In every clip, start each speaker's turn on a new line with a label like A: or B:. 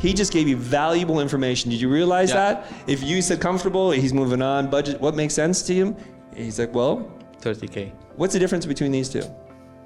A: He just gave you valuable information. Did you realize that? If you said comfortable, he's moving on, budget, what makes sense to you? He's like, well,
B: 30K.
A: What's the difference between these two?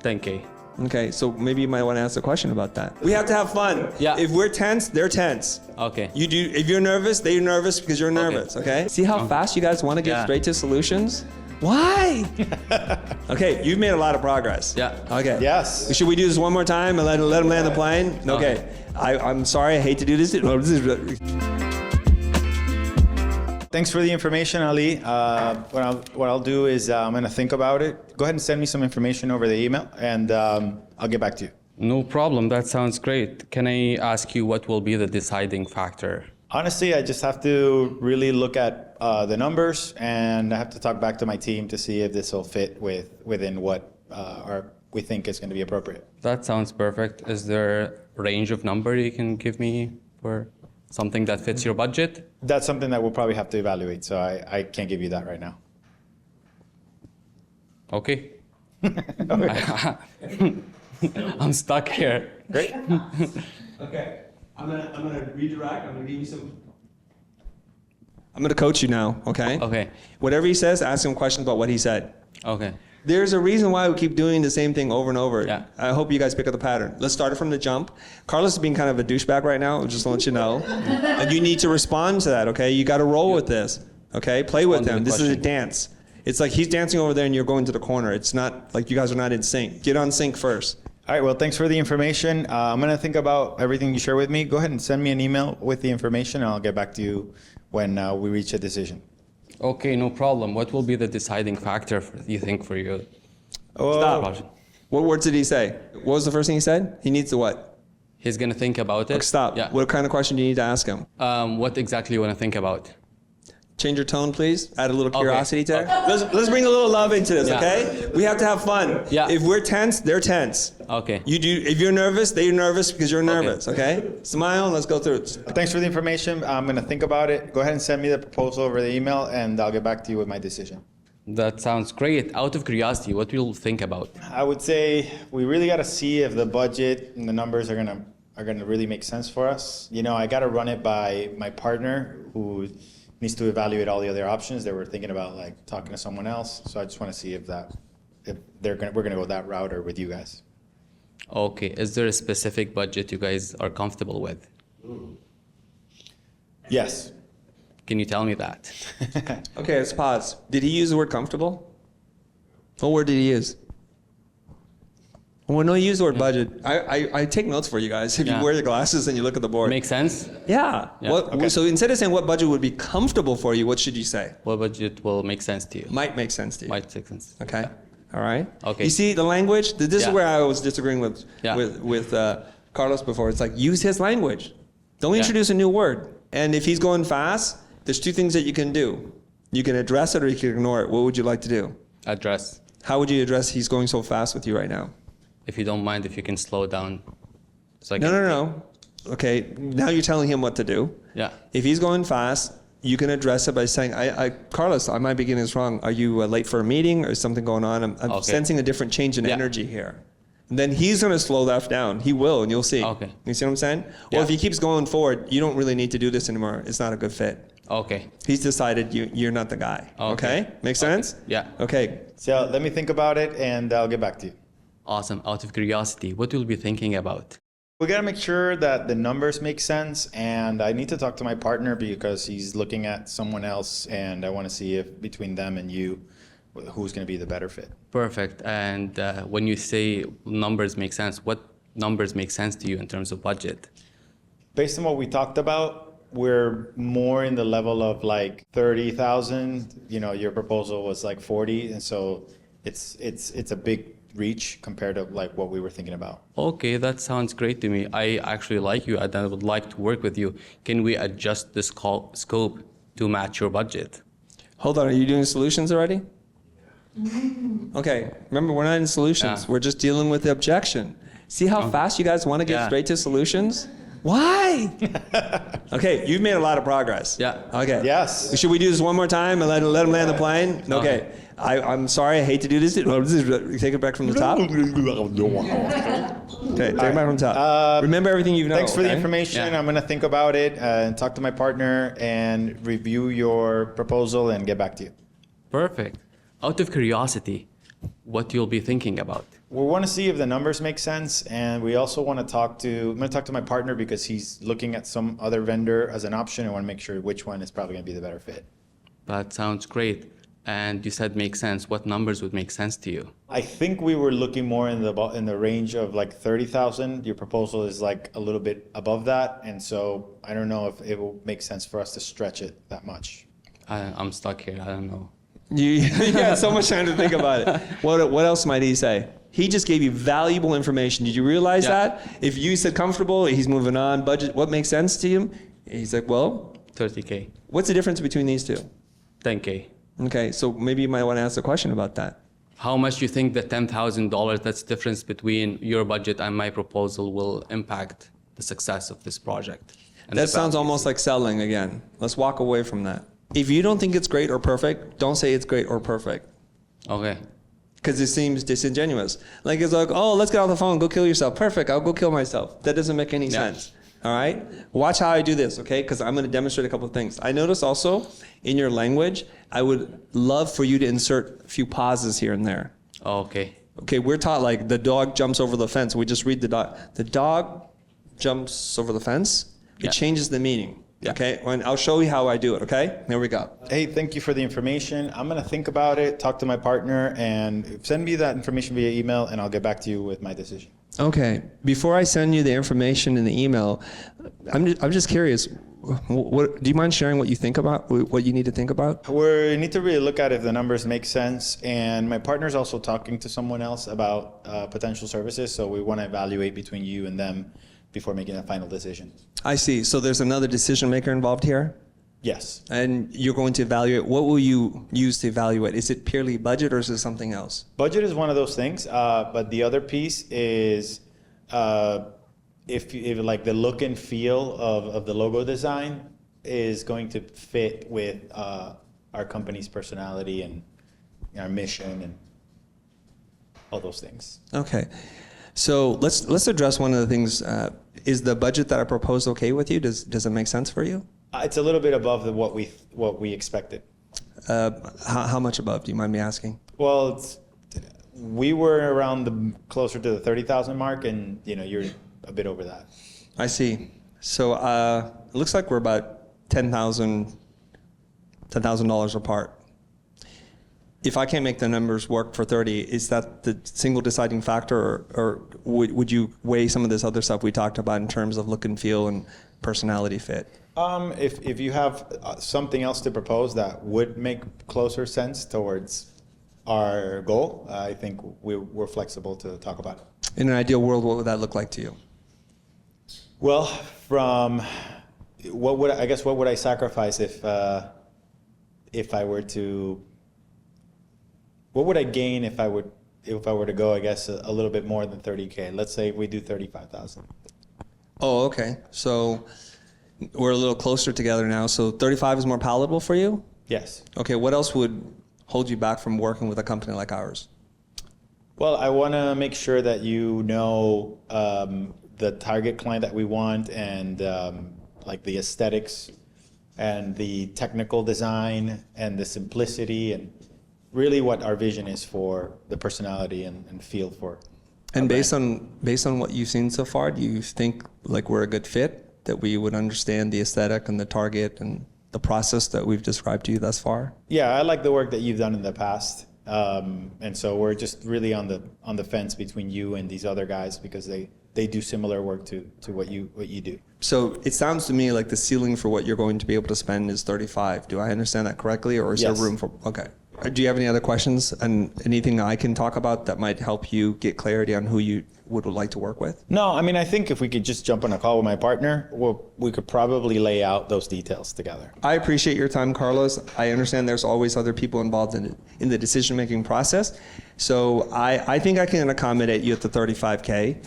B: 10K.
A: Okay, so maybe you might want to ask a question about that. We have to have fun.
B: Yeah.
A: If we're tense, they're tense.
B: Okay.
A: You do. If you're nervous, they're nervous because you're nervous. Okay. See how fast you guys want to get straight to solutions? Why? Okay, you've made a lot of progress.
B: Yeah.
A: Okay.
C: Yes.
A: Should we do this one more time and let them land the plane? Okay. I'm sorry. I hate to do this.
C: Thanks for the information, Ali. What I'll do is I'm going to think about it. Go ahead and send me some information over the email, and I'll get back to you.
B: No problem. That sounds great. Can I ask you what will be the deciding factor?
C: Honestly, I just have to really look at the numbers, and I have to talk back to my team to see if this will fit within what we think is going to be appropriate.
B: That sounds perfect. Is there a range of number you can give me for something that fits your budget?
C: That's something that we'll probably have to evaluate, so I can't give you that right now.
B: Okay. I'm stuck here.
C: Great.
A: Okay. I'm gonna redirect. I'm gonna give you some. I'm gonna coach you now. Okay.
B: Okay.
A: Whatever he says, ask him questions about what he said.
B: Okay.
A: There's a reason why we keep doing the same thing over and over.
B: Yeah.
A: I hope you guys pick up the pattern. Let's start it from the jump. Carlos is being kind of a douchebag right now, just to let you know. And you need to respond to that, okay? You got to roll with this, okay? Play with him. This is a dance. It's like he's dancing over there and you're going to the corner. It's not like you guys are not in sync. Get on sync first.
C: All right, well, thanks for the information. I'm going to think about everything you share with me. Go ahead and send me an email with the information, and I'll get back to you when we reach a decision.
B: Okay, no problem. What will be the deciding factor, you think, for you?
A: Stop. What words did he say? What was the first thing he said? He needs to what?
B: He's going to think about it.
A: Okay, stop.
B: Yeah.
A: What kind of question do you need to ask him?
B: What exactly you want to think about?
A: Change your tone, please. Add a little curiosity to it.
B: Okay.
A: Let's bring a little love into this,
B: Yeah.
A: okay? We have to have fun.
B: Yeah.
A: If we're tense, they're tense.
B: Okay.
A: If you're nervous, they're nervous because you're nervous, okay? Smile and let's go through it.
C: Thanks for the information. I'm going to think about it. Go ahead and send me the proposal over the email, and I'll get back to you with my decision.
B: That sounds great. Out of curiosity, what will you think about?
C: I would say we really got to see if the budget and the numbers are gonna really make sense for us. You know, I got to run it by my partner, who needs to evaluate all the other options. They were thinking about like talking to someone else. So I just want to see if we're gonna go that route or with you guys.
B: Okay. Is there a specific budget you guys are comfortable with?
C: Yes.
B: Can you tell me that?
A: Okay, let's pause. Did he use the word comfortable? What word did he use? Well, no, he used the word budget. I take notes for you guys. If you wear your glasses and you look at the board.
B: Makes sense?
A: Yeah.
C: Okay.
A: So instead of saying what budget would be comfortable for you, what should you say?
B: What budget will make sense to you?
A: Might make sense to you.
B: Might make sense.
A: Okay. All right.
B: Okay.
A: You see the language? This is where I was disagreeing with Carlos before. It's like, use his language. Don't introduce a new word. And if he's going fast, there's two things that you can do. You can address it or you can ignore it. What would you like to do?
B: Address.
A: How would you address he's going so fast with you right now?
B: If you don't mind, if you can slow down. So
A: No. Okay, now you're telling him what to do.
B: Yeah.
A: If he's going fast, you can address it by saying, Carlos, I might be getting this wrong. Are you late for a meeting or something going on? I'm sensing a different change in energy here. And then he's going to slow that down. He will, and you'll see.
B: Okay.
A: You see what I'm saying?
B: Yeah.
A: Or if he keeps going forward, you don't really need to do this anymore. It's not a good fit.
B: Okay.
A: He's decided you're not the guy. Okay? Make sense?
B: Yeah.
A: Okay.
C: So let me think about it, and I'll get back to you.
B: Awesome. Out of curiosity, what will you be thinking about?
C: We got to make sure that the numbers make sense, and I need to talk to my partner because he's looking at someone else, and I want to see if between them and you, who's going to be the better fit.
B: Perfect. And when you say numbers make sense, what numbers make sense to you in terms of budget?
C: Based on what we talked about, we're more in the level of like 30,000. You know, your proposal was like 40, and so it's a big reach compared to like what we were thinking about.
B: Okay, that sounds great to me. I actually like you and I would like to work with you. Can we adjust the scope to match your budget?
A: Hold on, are you doing solutions already? Okay, remember we're not in solutions. We're just dealing with the objection. See how fast you guys want to get straight to solutions? Why? Okay, you've made a lot of progress.
B: Yeah.
A: Okay.
C: Yes.
A: Should we do this one more time and let him land the plane? Okay. I'm sorry, I hate to do this. Take it back from the top. Okay, take it back from top. Remember everything you know.
C: Thanks for the
A: okay?
C: information.
B: Yeah.
C: I'm going to think about it and talk to my partner and review your proposal and get back to you.
B: Perfect. Out of curiosity, what you'll be thinking about?
C: We want to see if the numbers make sense, and we also want to I'm going to talk to my partner because he's looking at some other vendor as an option. I want to make sure which one is probably going to be the better fit.
B: That sounds great. And you said make sense. What numbers would make sense to you?
C: I think we were looking more in the range of like 30,000. Your proposal is like a little bit above that, and so I don't know if it will make sense for us to stretch it that much.
B: I'm stuck here. I don't know.
A: You had so much time to think about it. What else might he say? He just gave you valuable information. Did you realize that? If you said comfortable, he's moving on. Budget, what makes sense to him? He's like, well,
B: 30K,
A: what's the difference between these two?
B: 10K.
A: Okay, so maybe you might want to ask a question about that.
B: How much do you think the $10,000, that's the difference between your budget and my proposal, will impact the success of this project? And
A: That
B: the
A: sounds
B: value?
A: almost like selling again. Let's walk away from that. If you don't think it's great or perfect, don't say it's great or perfect.
B: Okay.
A: Because it seems disingenuous. Like it's like, oh, let's get off the phone, go kill yourself. Perfect, I'll go kill myself. That doesn't make any sense. All right? Watch how I do this, okay? Because I'm going to demonstrate a couple of things. I notice also in your language, I would love for you to insert a few pauses here and there.
B: Okay.
A: Okay, we're taught like the dog jumps over the fence. We just read the dog. The dog jumps over the fence. It
B: Yeah.
A: changes the meaning.
B: Yeah.
A: Okay, and I'll show you how I do it. Okay, here we go.
C: Hey, thank you for the information. I'm going to think about it, talk to my partner, and send me that information via email, and I'll get back to you with my decision.
A: Okay, before I send you the information in the email, I'm just curious. What do you mind sharing what you think about? What you need to think about?
C: We need to really look at if the numbers make sense, and my partner's also talking to someone else about potential services, so we want to evaluate between you and them before making a final decision.
A: I see. So there's another decision maker involved here,
C: Yes.
A: and you're going to evaluate. What will you use to evaluate? Is it purely budget or is it something else?
C: Budget is one of those things, but the other piece is if like the look and feel of the logo design is going to fit with our company's personality and our mission and all those things.
A: Okay. So let's address one of the things. Is the budget that I proposed okay with you? Does it make sense for you?
C: It's a little bit above what we expected.
A: How much above? Do you mind me asking?
C: Well, we were around closer to the 30,000 mark, and you're a bit over that.
A: I see. So it looks like we're about $10,000 apart. If I can't make the numbers work for 30, is that the single deciding factor, or would you weigh some of this other stuff we talked about in terms of look and feel and personality fit?
C: If you have something else to propose that would make closer sense towards our goal, I think we're flexible to talk about it.
A: In an ideal world, what would that look like to you?
C: Well, from what would I sacrifice if I were to? What would I gain if I were to go? I guess a little bit more than 30K. Let's say we do 35,000.
A: Oh, okay. So we're a little closer together now. So 35 is more palatable for you?
C: Yes.
A: Okay. What else would hold you back from working with a company like ours?
C: Well, I want to make sure that the target client that we want, and like the aesthetics and the technical design and the simplicity and really what our vision is for the personality and feel for.
A: And based on what you've seen so far, do you think like we're a good fit, that we would understand the aesthetic and the target and the process that we've described to you thus far?
C: Yeah, I like the work that you've done in the past. And so we're just really on the fence between you and these other guys because they do similar work to what you do.
A: So it sounds to me like the ceiling for what you're going to be able to spend is 35. Do I understand that correctly, or is
C: Yes.
A: there room for? Okay. Do you have any other questions and anything I can talk about that might help you get clarity on who you would like to work with?
C: No, I mean, I think if we could just jump on a call with my partner, we could probably lay out those details together.
A: I appreciate your time, Carlos. I understand there's always other people involved in the decision-making process. So I think I can accommodate you at the 35K.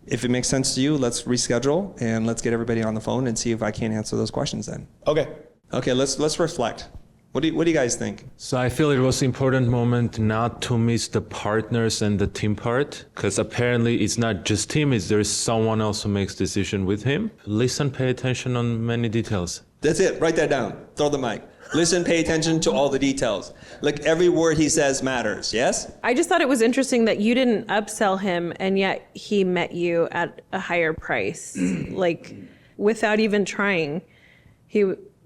A: If it makes sense to you, let's reschedule and let's get everybody on the phone and see if I can answer those questions then.
C: Okay.
A: Okay, let's reflect. What do you guys think?
D: So I feel it was important moment not to miss the partners and the team part, because apparently it's not just him, there's someone else who makes decision with him. Listen, pay attention on many details.
A: That's it. Write that down. Throw the mic. Listen, pay attention to all the details. Like every word he says matters, yes?
E: I just thought it was interesting that you didn't upsell him and yet he met you at a higher price, like without even trying.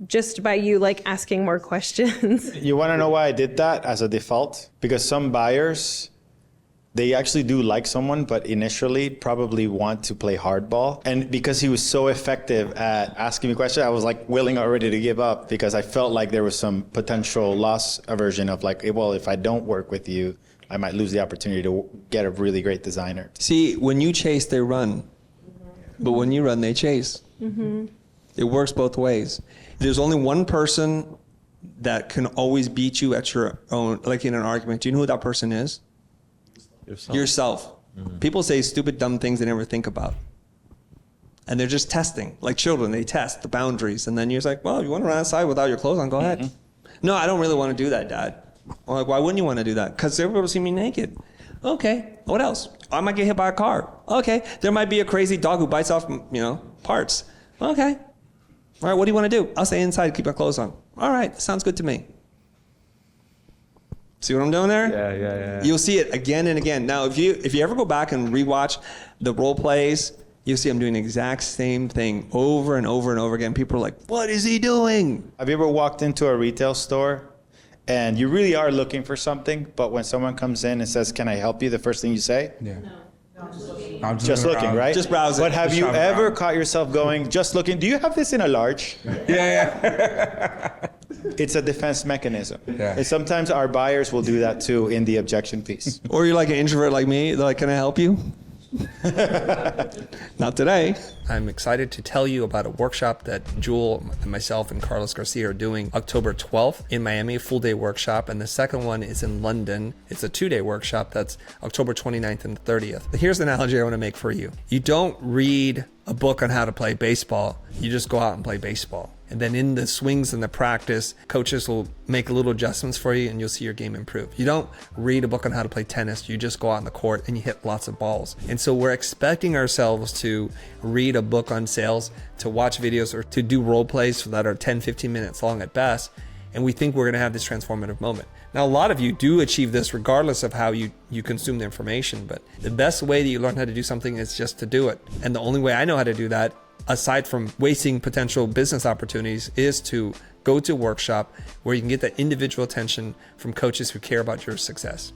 E: Just by you like asking more questions.
C: You want to know why I did that as a default? Because some buyers, they actually do like someone, but initially probably want to play hardball. And because he was so effective at asking me questions, I was like willing already to give up because I felt like there was some potential loss aversion of like, well, if I don't work with you, I might lose the opportunity to get a really great designer.
A: See, when you chase, they run. But when you run, they chase. It works both ways. There's only one person that can always beat you at your own, like in an argument. Do you know who that person is? Yourself. People say stupid, dumb things they never think about. And they're just testing. Like children, they test the boundaries. And then you're like, well, you want to run outside without your clothes on? Go ahead. No, I don't really want to do that, Dad. I'm like, why wouldn't you want to do that? Because everybody will see me naked. Okay, what else? I might get hit by a car. Okay, there might be a crazy dog who bites off, parts. Okay. All right, what do you want to do? I'll stay inside, keep my clothes on. All right, sounds good to me. See what I'm doing there?
D: Yeah.
A: You'll see it again and again. Now, if you ever go back and rewatch the role plays, you'll see I'm doing the exact same thing over and over and over again. People are like, what is he doing?
C: Have you ever walked into a retail store and you really are looking for something, but when someone comes in and says, can I help you? The first thing you say?
F: Yeah.
C: I'm just looking, right?
A: Just browsing.
C: But have
F: Just
C: you
F: shopping
C: ever
F: around.
C: caught yourself going, just looking, do you have this in a large?
F: Yeah.
C: It's a defense mechanism.
F: Yeah.
C: And sometimes our buyers will do that too in the objection piece.
A: Or you're like an introvert like me, they're like, can I help you? Not today. I'm excited to tell you about a workshop that Jewel and myself and Carlos Garcia are doing October 12th in Miami, a full day workshop. And the second one is in London. It's a 2-day workshop that's October 29th and 30th. Here's the analogy I want to make for you. You don't read a book on how to play baseball. You just go out and play baseball. And then in the swings and the practice, coaches will make little adjustments for you and you'll see your game improve. You don't read a book on how to play tennis. You just go out on the court and you hit lots of balls. And so we're expecting ourselves to read a book on sales, to watch videos, or to do role plays that are 10, 15 minutes long at best. And we think we're going to have this transformative moment. Now, a lot of you do achieve this regardless of how you consume the information. But the best way that you learn how to do something is just to do it. And the only way I know how to do that, aside from wasting potential business opportunities, is to go to a workshop where you can get that individual attention from coaches who care about your success.